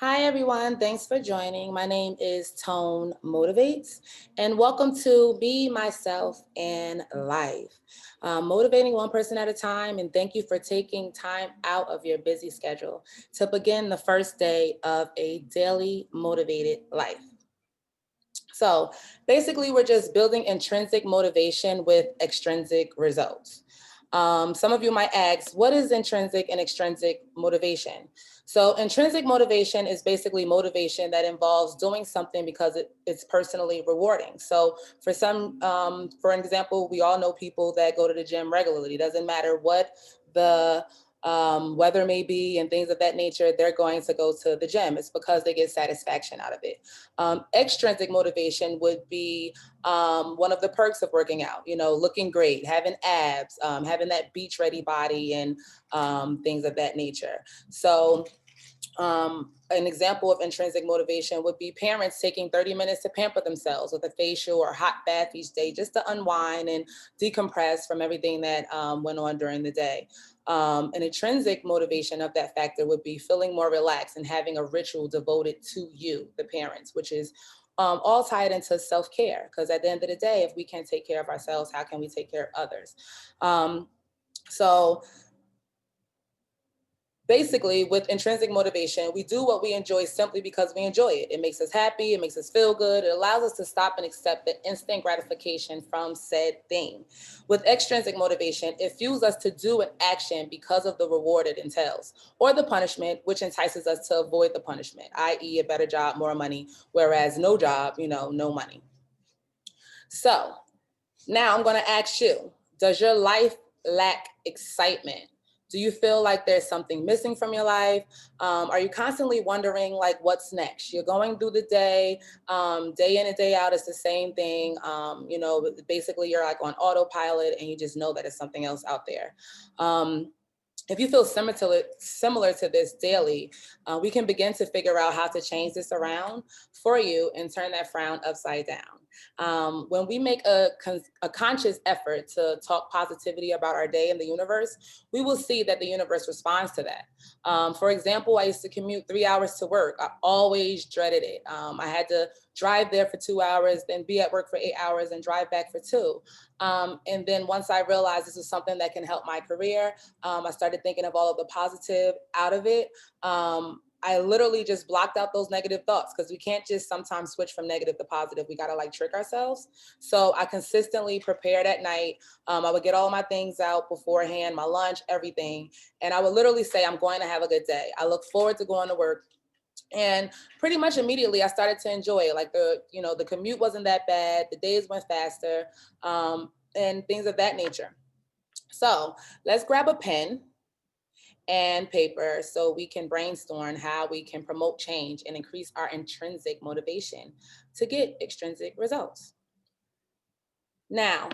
Hi, everyone. Thanks for joining. My name is Tone Motivates, and welcome to Me, Myself, and Life. Motivating one person at a time, and thank you for taking time out of your busy schedule to begin the first day of a daily motivated life. So basically, we're just building intrinsic motivation with extrinsic results. Some of you might ask, what is intrinsic and extrinsic motivation? So intrinsic motivation is basically motivation that involves doing something because it's personally rewarding. So for example, we all know people that go to the gym regularly. It doesn't matter what the weather may be and things of that nature, they're going to go to the gym. It's because they get satisfaction out of it. Extrinsic motivation would be one of the perks of working out, looking great, having abs, having that beach ready body, and things of that nature. So an example of intrinsic motivation would be parents taking 30 minutes to pamper themselves with a facial or hot bath each day just to unwind and decompress from everything that went on during the day. An intrinsic motivation of that factor would be feeling more relaxed and having a ritual devoted to you, the parents, which is all tied into self-care. Because at the end of the day, if we can't take care of ourselves, how can we take care of others? So basically, with intrinsic motivation, we do what we enjoy simply because we enjoy it. It makes us happy, it makes us feel good, it allows us to stop and accept the instant gratification from said thing. With extrinsic motivation, it fuels us to do an action because of the reward it entails, or the punishment, which entices us to avoid the punishment, i.e., a better job, more money, whereas no job, no money. So now I'm going to ask you, does your life lack excitement? Do you feel like there's something missing from your life? Are you constantly wondering, like, what's next? You're going through the day in and day out, it's the same thing. Basically, you're like on autopilot and you just know that it's something else out there. If you feel similar to this daily, we can begin to figure out how to change this around for you and turn that frown upside down. When we make a conscious effort to talk positivity about our day in the universe, we will see that the universe responds to that. For example, I used to commute 3 hours to work. I always dreaded it. I had to drive there for 2 hours, then be at work for 8 hours and drive back for two. And then once I realized this was something that can help my career, I started thinking of all of the positive out of it. I literally just blocked out those negative thoughts because we can't just sometimes switch from negative to positive. We got to like trick ourselves. So I consistently prepared at night. I would get all my things out beforehand, my lunch, everything. And I would literally say, I'm going to have a good day. I look forward to going to work. And pretty much immediately I started to enjoy it. Like the commute wasn't that bad. The days went faster, and things of that nature. So let's grab a pen and paper so we can brainstorm how we can promote change and increase our intrinsic motivation to get extrinsic results. Now,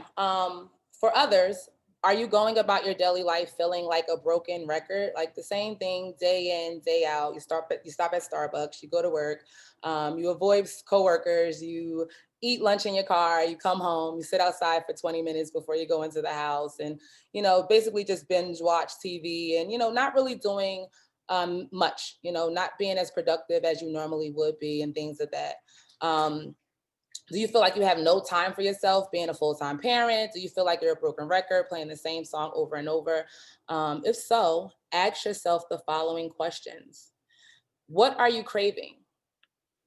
for others, are you going about your daily life feeling like a broken record, like the same thing day in, day out? You stop at Starbucks, you go to work, you avoid coworkers, you eat lunch in your car, you come home, you sit outside for 20 minutes before you go into the house, and basically just binge watch TV, and not really doing much, not being as productive as you normally would be, and things of that. Um, do you feel like you have no time for yourself being a full-time parent? Do you feel like you're a broken record playing the same song over and over? If so, ask yourself the following questions. What are you craving?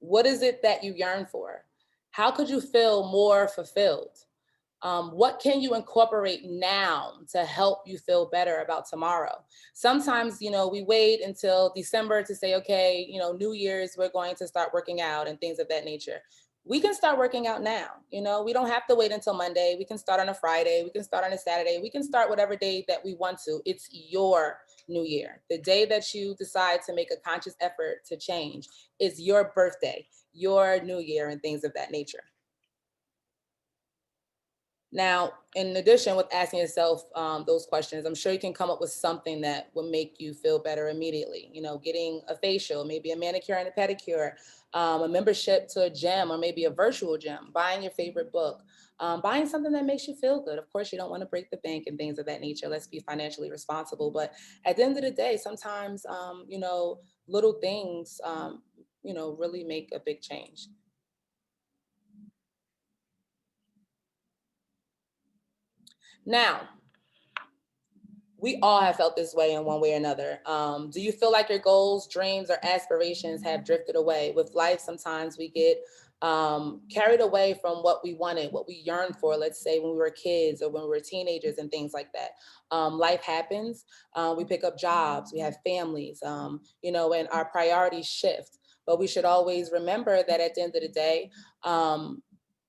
What is it that you yearn for? How could you feel more fulfilled? What can you incorporate now to help you feel better about tomorrow? Sometimes, we wait until December to say, okay, New Year's, we're going to start working out and things of that nature. We can start working out now. We don't have to wait until Monday. We can start on a Friday. We can start on a Saturday. We can start whatever day that we want to. It's your new year. The day that you decide to make a conscious effort to change is your birthday, your new year, and things of that nature. Now, in addition, with asking yourself those questions, I'm sure you can come up with something that will make you feel better immediately. Getting a facial, maybe a manicure and a pedicure, a membership to a gym or maybe a virtual gym, buying your favorite book, buying something that makes you feel good. Of course, you don't want to break the bank and things of that nature. Let's be financially responsible. But at the end of the day, sometimes, little things really make a big change. Now, we all have felt this way in one way or another. Do you feel like your goals, dreams, or aspirations have drifted away? With life, sometimes we get carried away from what we wanted, what we yearned for, let's say when we were kids or when we were teenagers and things like that. Life happens. We pick up jobs, we have families, and our priorities shift. But we should always remember that at the end of the day, um,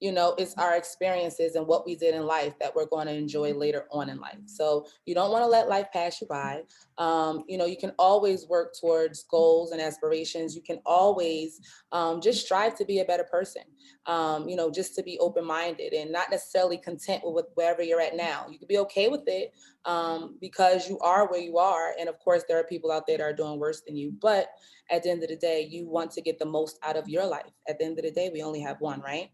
it's our experiences and what we did in life that we're going to enjoy later on in life. So you don't want to let life pass you by. You can always work towards goals and aspirations. You can always just strive to be a better person, just to be open-minded and not necessarily content with wherever you're at now. You can be okay with it because you are where you are. And of course, there are people out there that are doing worse than you. But at the end of the day, you want to get the most out of your life. At the end of the day, we only have one, right?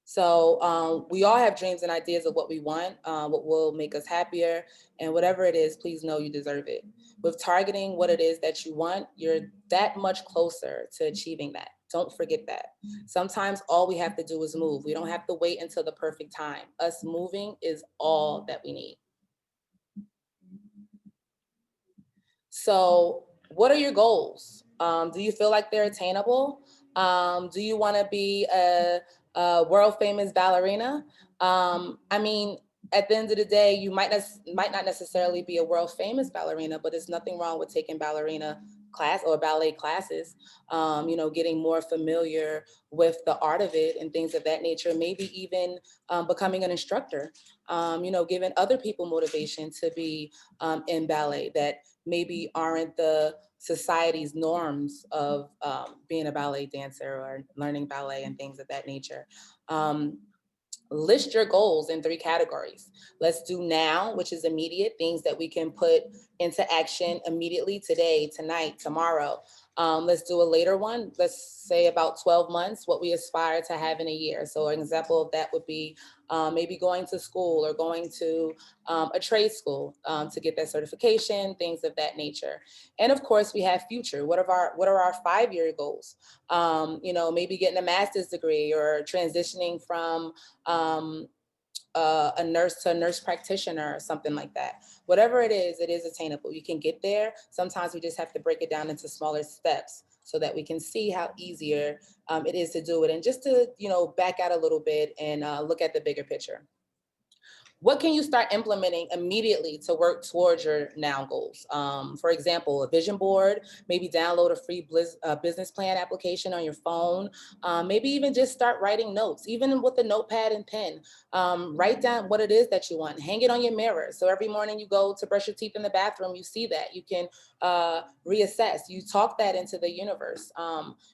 So we all have dreams and ideas of what we want, what will make us happier, and whatever it is, please know you deserve it. With targeting what it is that you want, you're that much closer to achieving that. Don't forget that. Sometimes all we have to do is move. We don't have to wait until the perfect time. Us moving is all that we need. So, what are your goals? Do you feel like they're attainable? Do you want to be a world famous ballerina? I mean, at the end of the day, you might not necessarily be a world famous ballerina, but there's nothing wrong with taking ballerina class or ballet classes. Getting more familiar with the art of it and things of that nature. Maybe even becoming an instructor. Giving other people motivation to be in ballet that maybe aren't the society's norms of being a ballet dancer or learning ballet and things of that nature. Um, List your goals in three categories. Let's do now, which is immediate, things that we can put into action immediately today, tonight, tomorrow. Let's do a later one. Let's say about 12 months, what we aspire to have in a year. So an example of that would be maybe going to school or going to a trade school to get that certification, things of that nature. And of course, we have future. What are our 5-year goals? Maybe getting a master's degree or transitioning from um, a nurse to a nurse practitioner or something like that. Whatever it is attainable. You can get there. Sometimes we just have to break it down into smaller steps so that we can see how easier it is to do it. And just to, back out a little bit and look at the bigger picture. What can you start implementing immediately to work towards your now goals? For example, a vision board, maybe download a free business plan application on your phone. Maybe even just start writing notes, even with a notepad and pen. Write down what it is that you want. Hang it on your mirror. So every morning you go to brush your teeth in the bathroom, you see that. You can reassess. You talk that into the universe.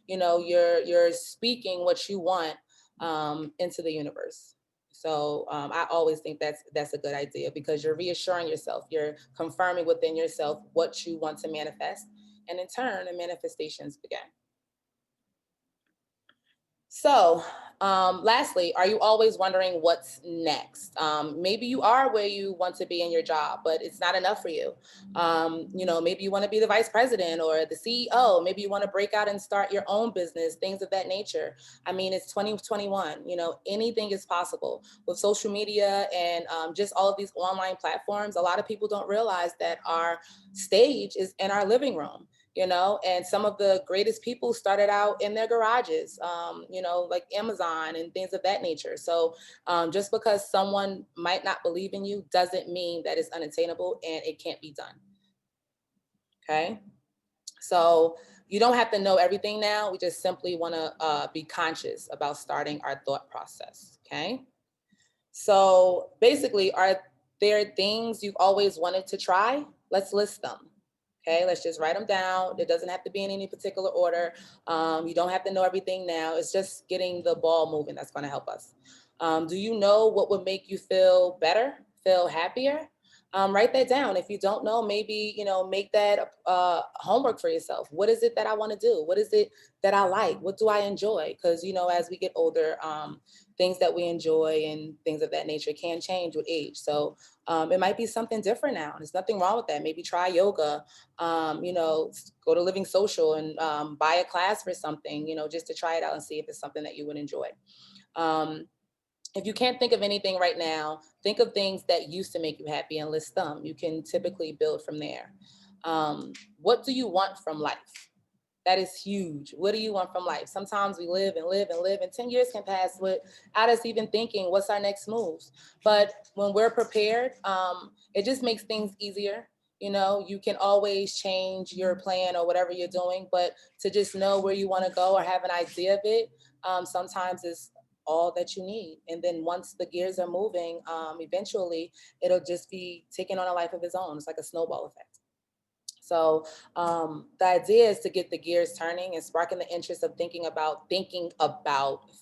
You're speaking what you want into the universe. So I always think that's a good idea because you're reassuring yourself, you're confirming within yourself what you want to manifest, and in turn, the manifestations begin. So, lastly, are you always wondering what's next? Maybe you are where you want to be in your job, but it's not enough for you. Maybe you want to be the vice president or the CEO. Maybe you want to break out and start your own business, things of that nature. I mean, it's 2021. Anything is possible with social media and just all of these online platforms. A lot of people don't realize that our stage is in our living room. And some of the greatest people started out in their garages, like Amazon and things of that nature. So just because someone might not believe in you doesn't mean that it's unattainable and it can't be done. Okay. So you don't have to know everything now. We just simply want to be conscious about starting our thought process. Okay. So basically, are there things you've always wanted to try? Let's list them. Okay, let's just write them down. It doesn't have to be in any particular order. You don't have to know everything now. It's just getting the ball moving that's going to help us. Do you know what would make you feel better, feel happier? Write that down. If you don't know, maybe, make that homework for yourself. What is it that I want to do? What is it that I like? What do I enjoy? Because, as we get older, things that we enjoy and things of that nature can change with age. So it might be something different now. There's nothing wrong with that. Maybe try yoga, go to Living Social and buy a class for something, just to try it out and see if it's something that you would enjoy. Um, if you can't think of anything right now, think of things that used to make you happy and list them. You can typically build from there. What do you want from life? That is huge. What do you want from life? Sometimes we live and live and live, and 10 years can pass without us even thinking, what's our next moves? But when we're prepared, it just makes things easier. You can always change your plan or whatever you're doing, but to just know where you want to go or have an idea of it, sometimes is all that you need. And then once the gears are moving, eventually it'll just be taking on a life of its own. It's like a snowball effect. So the idea is to get the gears turning and sparking the interest of thinking about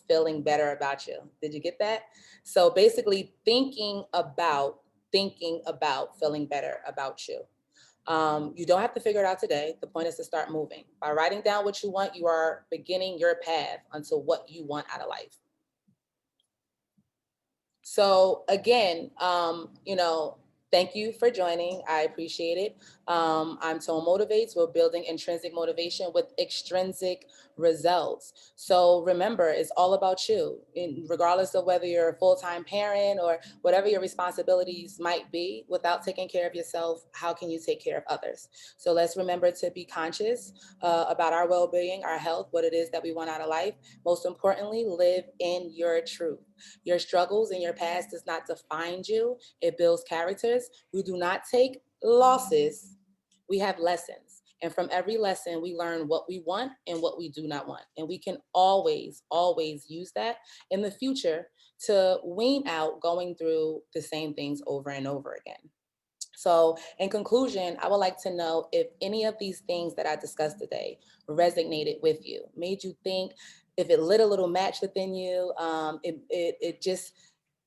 feeling better about you. Did you get that? So basically thinking about feeling better about you. You don't have to figure it out today. The point is to start moving. By writing down what you want, you are beginning your path unto what you want out of life. So again, thank you for joining. I appreciate it. I'm Tone Motivates. We're building intrinsic motivation with extrinsic results. So remember, it's all about you. Regardless of whether you're a full-time parent or whatever your responsibilities might be, without taking care of yourself, how can you take care of others? So let's remember to be conscious about our well-being, our health, what it is that we want out of life. Most importantly, live in your truth. Your struggles and your past does not define you. It builds characters. We do not take losses. We have lessons. And from every lesson, we learn what we want and what we do not want. And we can always, always use that in the future to wean out going through the same things over and over again. So, in conclusion, I would like to know if any of these things that I discussed today resonated with you, made you think, if it lit a little match within you, it just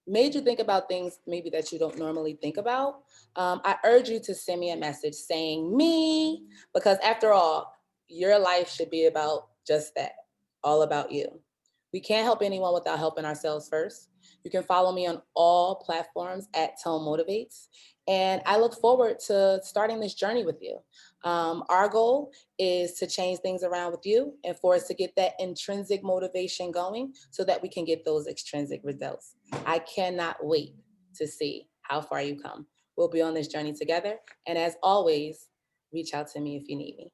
made you think about things maybe that you don't normally think about. I urge you to send me a message saying me, because after all, your life should be about just that, all about you. We can't help anyone without helping ourselves first. You can follow me on all platforms at Tone Motivates. And I look forward to starting this journey with you. Our goal is to change things around with you and for us to get that intrinsic motivation going so that we can get those extrinsic results. I cannot wait to see how far you come. We'll be on this journey together. And as always, reach out to me if you need me.